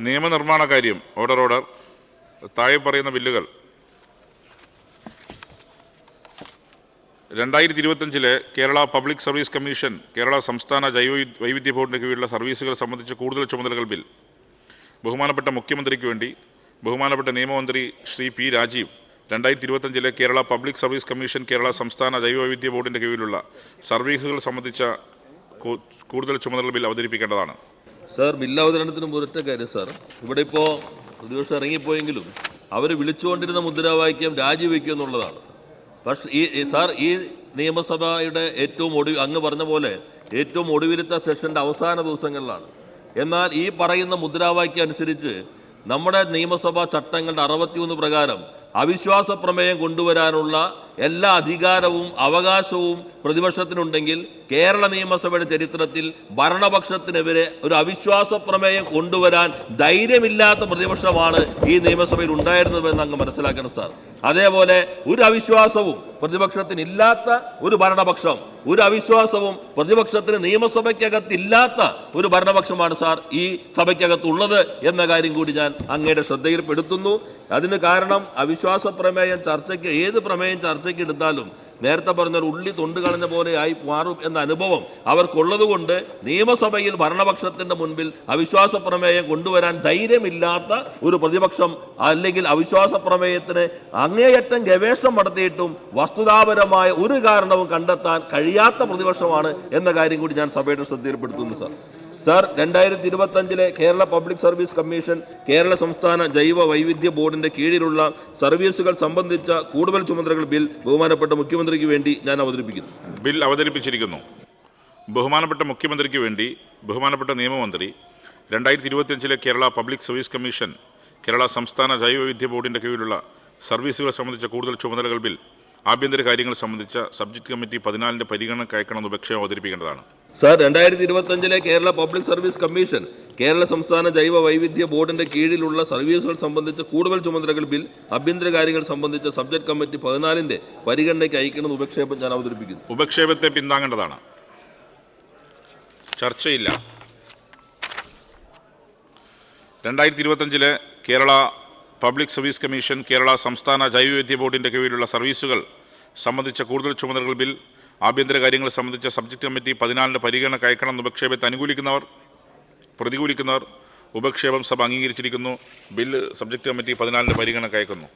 നിയമനിർമ്മാണ കാര്യം ഓർഡർ താഴെ പറയുന്ന ബില്ലുകൾ 2025 Kerala public service commission Kerala സംസ്ഥാന ജൈവ വൈവിധ്യ ബോർഡിന് കീഴിലുള്ള സർവീസുകൾ സംബന്ധിച്ച് കൂടുതൽ ചുമതലകൾ ബിൽ ബഹുമാനപ്പെട്ട മുഖ്യമന്ത്രിക്ക് വേണ്ടി ബഹുമാനപ്പെട്ട നിയമമന്ത്രി Shri P Rajeev 2025 Kerala public service commission Kerala സംസ്ഥാന ജൈവ വൈവിധ്യ ബോർഡിൻ്റെ കീഴിലുള്ള സർവീസുകൾ സംബന്ധിച്ച കൂടുതൽ ചുമതലകൾ ബിൽ അവതരിപ്പിക്കേണ്ടതാണ്. സാർ, ബില്ല് അവതരണത്തിന് ഒരൊറ്റ കാര്യം സാർ, ഇവിടെ ഇപ്പോൾ പ്രതിപക്ഷം ഇറങ്ങിപ്പോയെങ്കിലും അവർ വിളിച്ചുകൊണ്ടിരുന്ന മുദ്രാവാക്യം രാജിവെക്കുക എന്നുള്ളതാണ്. പക്ഷേ ഈ നിയമസഭയുടെ ഏറ്റവും അങ്ങ് പറഞ്ഞ പോലെ ഏറ്റവും ഒടുവിലത്തെ സെഷൻ്റെ അവസാന ദിവസങ്ങളിലാണ്. എന്നാൽ ഈ പറയുന്ന മുദ്രാവാക്യം അനുസരിച്ച് നമ്മുടെ നിയമസഭാ ചട്ടങ്ങളുടെ 61 പ്രകാരം അവിശ്വാസ പ്രമേയം കൊണ്ടുവരാനുള്ള എല്ലാ അധികാരവും അവകാശവും പ്രതിപക്ഷത്തിനുണ്ടെങ്കിൽ കേരള നിയമസഭയുടെ ചരിത്രത്തിൽ ഭരണപക്ഷത്തിനെതിരെ ഒരു അവിശ്വാസ പ്രമേയം കൊണ്ടുവരാൻ ധൈര്യമില്ലാത്ത പ്രതിപക്ഷമാണ് ഈ നിയമസഭയിൽ ഉണ്ടായിരുന്നതെന്ന് അങ്ങ് മനസ്സിലാക്കണം സാർ. അതേപോലെ ഒരു അവിശ്വാസവും പ്രതിപക്ഷത്തിനില്ലാത്ത ഒരു ഭരണപക്ഷം, ഒരു അവിശ്വാസവും പ്രതിപക്ഷത്തിന് നിയമസഭയ്ക്കകത്തില്ലാത്ത ഒരു ഭരണപക്ഷമാണ് സാർ ഈ സഭയ്ക്കകത്തുള്ളത് എന്ന കാര്യം കൂടി ഞാൻ അങ്ങയുടെ ശ്രദ്ധയിൽപ്പെടുത്തുന്നു. അതിന് കാരണം അവിശ്വാസ പ്രമേയം ചർച്ചയ്ക്ക് ഏത് പ്രമേയം ചർച്ചയ്ക്ക് എടുത്താലും നേരത്തെ പറഞ്ഞ ഉള്ളി തൊണ്ട് കളഞ്ഞ പോലെ ആയി മാറും എന്ന അനുഭവം അവർക്കുള്ളതുകൊണ്ട് നിയമസഭയിൽ ഭരണപക്ഷത്തിന്റെ മുൻപിൽ അവിശ്വാസ പ്രമേയം കൊണ്ടുവരാൻ ധൈര്യമില്ലാത്ത ഒരു പ്രതിപക്ഷം, അല്ലെങ്കിൽ അവിശ്വാസ പ്രമേയത്തിന് അങ്ങേയറ്റം ഗവേഷണം നടത്തിയിട്ടും വസ്തുതാപരമായ ഒരു കാരണവും കണ്ടെത്താൻ കഴിയാത്ത പ്രതിപക്ഷമാണ് എന്ന കാര്യം കൂടി ഞാൻ സഭയുടെ ശ്രദ്ധയിൽപ്പെടുത്തുന്നു sir. 2025 Kerala public service commission Kerala സംസ്ഥാന ജൈവ വൈവിധ്യ ബോർഡിന്റെ കീഴിലുള്ള സർവീസുകൾ സംബന്ധിച്ച കൂടുതൽ ചുമതലകൾ ബിൽ ബഹുമാനപ്പെട്ട മുഖ്യമന്ത്രിക്ക് വേണ്ടി ഞാൻ അവതരിപ്പിക്കുന്നു. ബിൽ അവതരിപ്പിച്ചിരിക്കുന്നു. ബഹുമാനപ്പെട്ട മുഖ്യമന്ത്രിക്ക് വേണ്ടി ബഹുമാനപ്പെട്ട നിയമമന്ത്രി 2025 Kerala public service commission Kerala സംസ്ഥാന ജൈവ വൈവിധ്യ ബോർഡിന്റെ കീഴിലുള്ള സർവീസുകൾ സംബന്ധിച്ച കൂടുതൽ ചുമതലകൾ ബിൽ ആഭ്യന്തര കാര്യങ്ങൾ സംബന്ധിച്ച സബ്ജക്ട് കമ്മിറ്റി 14 പരിഗണനയ്ക്ക് അയക്കണമെന്ന് ഉപക്ഷേപം അവതരിപ്പിക്കേണ്ടതാണ്. Sir, 2025 Kerala public service commission Kerala സംസ്ഥാന ജൈവ വൈവിധ്യ ബോർഡിന്റെ കീഴിലുള്ള സർവീസുകൾ സംബന്ധിച്ച കൂടുതൽ ചുമതലകൾ ബിൽ ആഭ്യന്തര കാര്യങ്ങൾ സംബന്ധിച്ച സബ്ജക്ട് കമ്മിറ്റി 14 പരിഗണനയ്ക്ക് അയക്കണമെന്ന് ഉപക്ഷേപം ഞാൻ അവതരിപ്പിക്കുന്നു. ഉപക്ഷേപത്തെ പിന്താങ്ങേണ്ടതാണ്. ചർച്ചയില്ല. 2025 Kerala public service commission Kerala സംസ്ഥാന ജൈവ വൈവിധ്യ ബോർഡിന്റെ കീഴിലുള്ള സർവീസുകൾ സംബന്ധിച്ച കൂടുതൽ ചുമതലകൾ ബിൽ ആഭ്യന്തര കാര്യങ്ങൾ സംബന്ധിച്ച സബ്ജക്ട് കമ്മിറ്റി 14 പരിഗണനയ്ക്ക് അയക്കണമെന്ന് ഉപക്ഷേപത്തെ അനുകൂലിക്കുന്നവർ, പ്രതികൂലിക്കുന്നവർ ഉപക്ഷേപം സഭ അംഗീകരിച്ചിരിക്കുന്നു. ബില്ല് സബ്ജക്ട് കമ്മിറ്റി 14 പരിഗണനയ്ക്ക് അയക്കുന്നു.